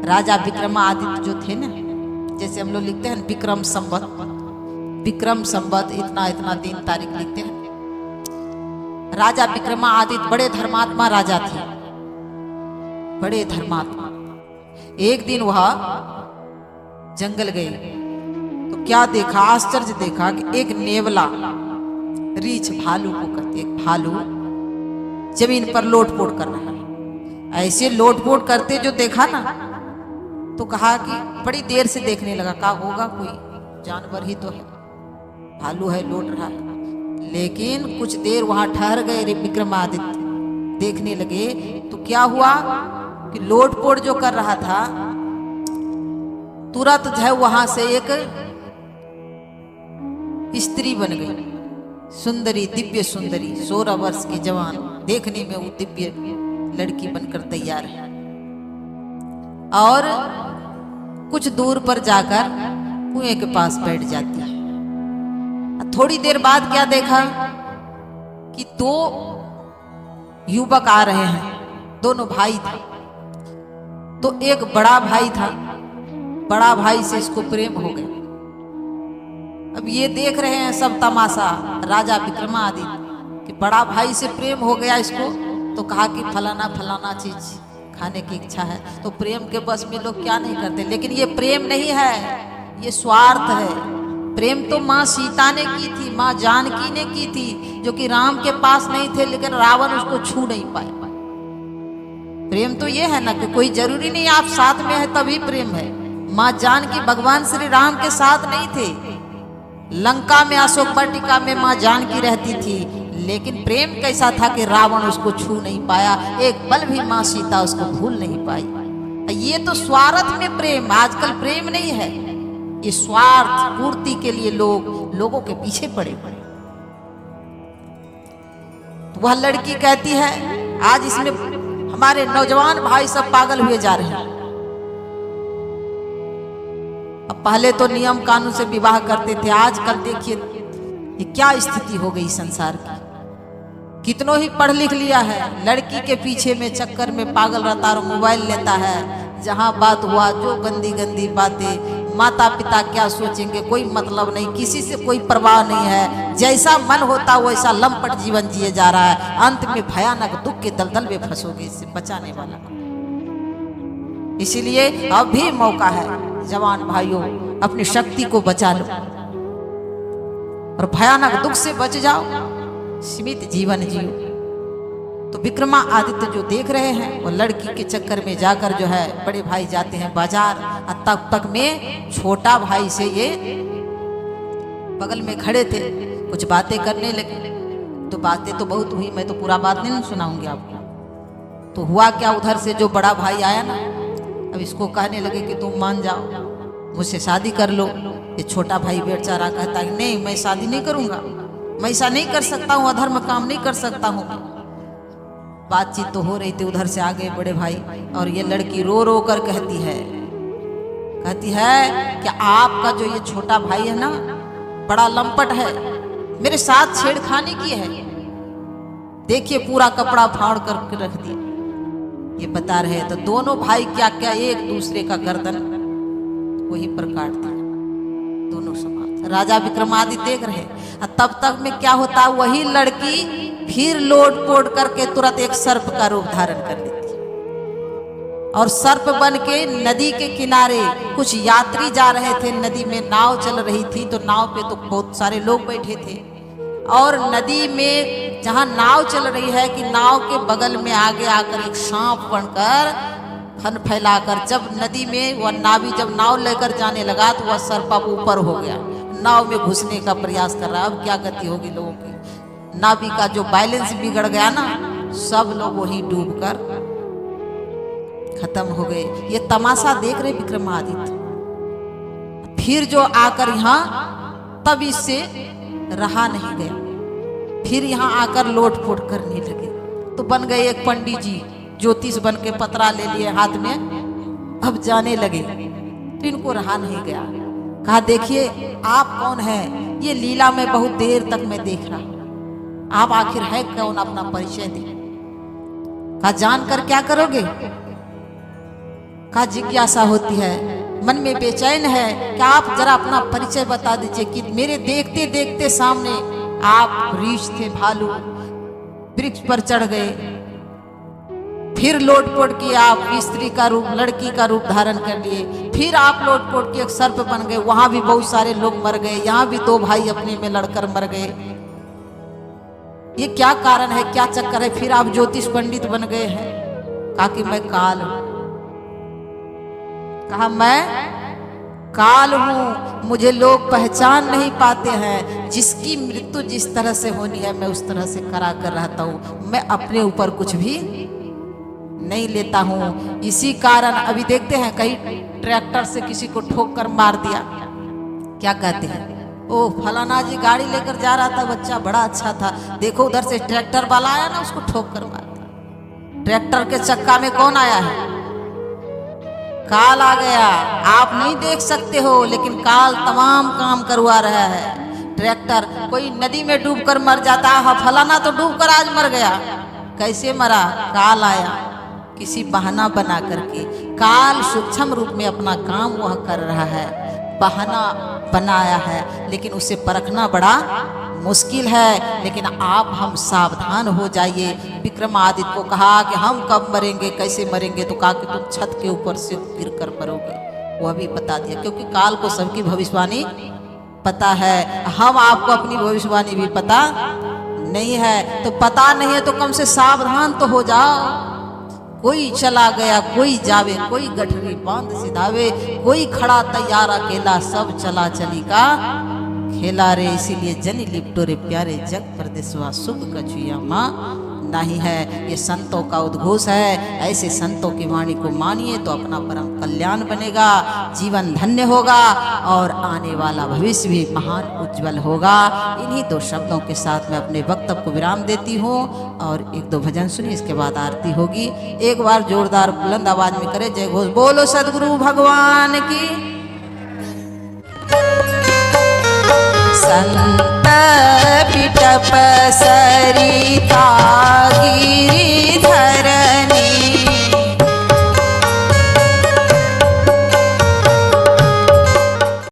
राजा विक्रमादित्य जो थे ना, जैसे हम लोग लिखते हैं विक्रम संवत इतना इतना दिन तारीख लिखते हैं। राजा विक्रमादित्य बड़े धर्मात्मा राजा थे, बड़े धर्मात्मा। एक दिन वह जंगल गए तो क्या देखा, आश्चर्य देखा कि एक नेवला, रीछ भालू को कहते, एक भालू जमीन पर लोटपोट कर रहा है। ऐसे लोटपोट करते जो देखा ना तो कहा कि बड़ी देर से देखने लगा, कहा होगा कोई जानवर ही तो है, भालू है लोट रहा है। लेकिन कुछ देर वहां ठहर गए विक्रमादित्य, देखने लगे तो क्या हुआ कि लोटपोट जो कर रहा था तुरंत जो है वहां से एक स्त्री बन गई, सुंदरी, दिव्य सुंदरी, 16 वर्ष की जवान, देखने में वो दिव्य लड़की बनकर तैयार है। और कुछ दूर पर जाकर कुएं के पास बैठ जाती है। थोड़ी देर बाद क्या देखा कि 2 युवक आ रहे हैं, दोनों भाई थे। तो एक बड़ा भाई था, बड़ा भाई से इसको प्रेम हो गया। अब ये देख रहे हैं सब तमाशा, राजा विक्रमादित्य कि बड़ा भाई से प्रेम हो गया इसको, तो कहा कि फलाना फलाना चीज खाने की इच्छा है। तो प्रेम के बस में लोग क्या नहीं करते, लेकिन ये प्रेम नहीं है, ये स्वार्थ है। प्रेम तो माँ सीता ने की थी, माँ जानकी ने की थी, जो कि राम के पास नहीं थे, लेकिन रावण उसको छू नहीं पाया। प्रेम तो ये है ना कि कोई जरूरी नहीं आप साथ में है तभी प्रेम है। माँ जानकी भगवान श्री राम के साथ नहीं थे, लंका में अशोक वाटिका में माँ जानकी रहती थी, लेकिन प्रेम कैसा था कि रावण उसको छू नहीं पाया, एक पल भी माँ सीता उसको भूल नहीं पाई। ये तो स्वार्थ में प्रेम, आजकल प्रेम नहीं है, ये स्वार्थ पूर्ति के लिए लोगों के पीछे पड़े। तो वह लड़की कहती है, आज इसमें हमारे नौजवान भाई सब पागल हुए जा रहे हैं। अब पहले तो नियम कानून से विवाह करते थे, आजकल देखिए ये क्या स्थिति हो गई संसार की। कितनों ही पढ़ लिख लिया है, लड़की के पीछे में चक्कर में पागल रहता और मोबाइल लेता है। जहां बात हुआ जो गंदी गंदी बातें, माता पिता क्या सोचेंगे कोई मतलब नहीं, किसी से कोई परवाह नहीं है, जैसा मन होता वैसा लंपट जीवन जिए जा रहा है। अंत में भयानक दुख के दलदल में फंसोगे, इससे बचाने वाला। इसीलिए अब भी मौका है, जवान भाइयों अपनी शक्ति को बचा लो और भयानक दुख से बच जाओ, सीमित जीवन जियो। तो विक्रमादित्य जो देख रहे हैं वो लड़की के चक्कर में जाकर जो है बड़े भाई जाते हैं बाजार, तब तक में छोटा भाई से ये बगल में खड़े थे, कुछ बातें करने लगे। तो बातें तो बहुत हुई, मैं तो पूरा बात नहीं सुनाऊंगी आपको। तो हुआ क्या, उधर से जो बड़ा भाई आया ना, अब इसको कहने लगे कि तुम मान जाओ, मुझसे शादी कर लो। ये छोटा भाई बेचारा कहता है नहीं मैं शादी नहीं करूंगा, मैं ऐसा नहीं कर सकता हूँ, अधर्म काम नहीं कर सकता हूँ। बातचीत तो हो रही थी, उधर से आ गए बड़े भाई और ये लड़की रो रो कर कहती है कि आपका जो ये छोटा भाई है ना बड़ा लंपट है, मेरे साथ छेड़खानी की है। देखिए पूरा कपड़ा फाड़ कर रख दिया। ये बता रहे तो दोनों भाई क्या क्या एक दूसरे का गर्दन वही पर काट दिया, दोनों समाप्त। राजा विक्रमादित्य देख रहे, तब तक में क्या होता, वही लड़की फिर लोटपोट करके तुरंत एक सर्प का रूप धारण कर लेती और सर्प बन के नदी के किनारे, कुछ यात्री जा रहे थे, नदी में नाव चल रही थी, तो नाव पे तो बहुत सारे लोग बैठे थे और नदी में जहां नाव चल रही है कि नाव के बगल में आगे आकर एक सांप बनकर फन फैलाकर, जब नदी में वह नावी जब नाव लेकर जाने लगा तो वह सर्प अब ऊपर हो गया, नाव में घुसने का प्रयास कर रहा। अब क्या गति होगी लोगों की, नावी का जो बैलेंस बिगड़ गया ना, सब लोग वही डूबकर खत्म हो गए। ये तमाशा देख रहे विक्रमादित्य। फिर जो आकर यहाँ, तब इससे रहा नहीं गया, फिर यहाँ आकर लोटपोट करने लगे। तो बन गए एक पंडित जी, ज्योतिष बन के पतरा ले लिए हाथ में, अब जाने लगे। तो इनको रहा नहीं गया, कहा देखिए आप कौन है, ये लीला में बहुत देर तक मैं देख रहा, आप आखिर है कौन, अपना परिचय दे। कहा जानकर क्या करोगे, का जिज्ञासा होती है, मन में बेचैन है कि आप जरा अपना परिचय बता दीजिए कि मेरे देखते देखते सामने आप रीछ थे, भालू वृक्ष पर चढ़ गए, फिर लोटपोट किए आप स्त्री का रूप, लड़की का रूप धारण कर लिए, फिर आप लोटपोट के एक सर्प बन गए, वहां भी बहुत सारे लोग मर गए, यहाँ भी 2 भाई अपने में लड़कर मर गए। ये क्या कारण है, क्या चक्कर है? फिर आप ज्योतिष पंडित बन गए हैं। कहा कि मैं काल हूं, कहा मैं काल हूं, मुझे लोग पहचान नहीं पाते हैं, जिसकी मृत्यु जिस तरह से होनी है मैं उस तरह से करा कर रहता हूं, मैं अपने ऊपर कुछ भी नहीं लेता हूं। इसी कारण अभी देखते हैं कहीं ट्रैक्टर से किसी को ठोक कर मार दिया, क्या कहते हैं, ओ फलाना जी गाड़ी लेकर जा रहा था, बच्चा बड़ा अच्छा था, देखो उधर से ट्रैक्टर वाला आया ना, उसको ठोक कर मार दिया। ट्रैक्टर के चक्का में कौन आया है? काल आ गया। आप नहीं देख सकते हो, लेकिन काल तमाम काम करवा रहा है। ट्रैक्टर, कोई नदी में डूब कर मर जाता है, फलाना तो डूब कर आज मर गया, कैसे मरा? काल आया, किसी बहाना बना करके। काल सूक्ष्म रूप में अपना काम वह कर रहा है, बहाना बनाया है, लेकिन उसे परखना बड़ा मुश्किल है। लेकिन आप हम सावधान हो जाइए। विक्रमादित्य को कहा कि हम कब मरेंगे, कैसे मरेंगे, तो कहा कि तुम छत के ऊपर से गिर कर मरोगे। वह भी बता दिया, क्योंकि काल को सबकी भविष्यवाणी पता है, हम आपको अपनी भविष्यवाणी भी पता नहीं है। तो पता नहीं है तो कम से सावधान तो हो जाओ। कोई चला गया कोई जावे, कोई गठरी बांध सिधावे, कोई खड़ा तैयार अकेला, सब चला चली का खेला रे। इसीलिए जनी लिपटो रे प्यारे, जग परदेसवा सुख कछुया माँ नहीं है। ये संतों का उद्घोष है। ऐसे संतों की वाणी को मानिए तो अपना परम कल्याण बनेगा, जीवन धन्य होगा और आने वाला भविष्य भी महान उज्जवल होगा। इन्हीं 2 शब्दों के साथ मैं अपने वक्तव्य को विराम देती हूँ और 1-2 भजन सुनिए, इसके बाद आरती होगी। एक बार जोरदार बुलंद आवाज में करे जय घोष, बोलो सदगुरु भगवान की। संत बिटप सरिता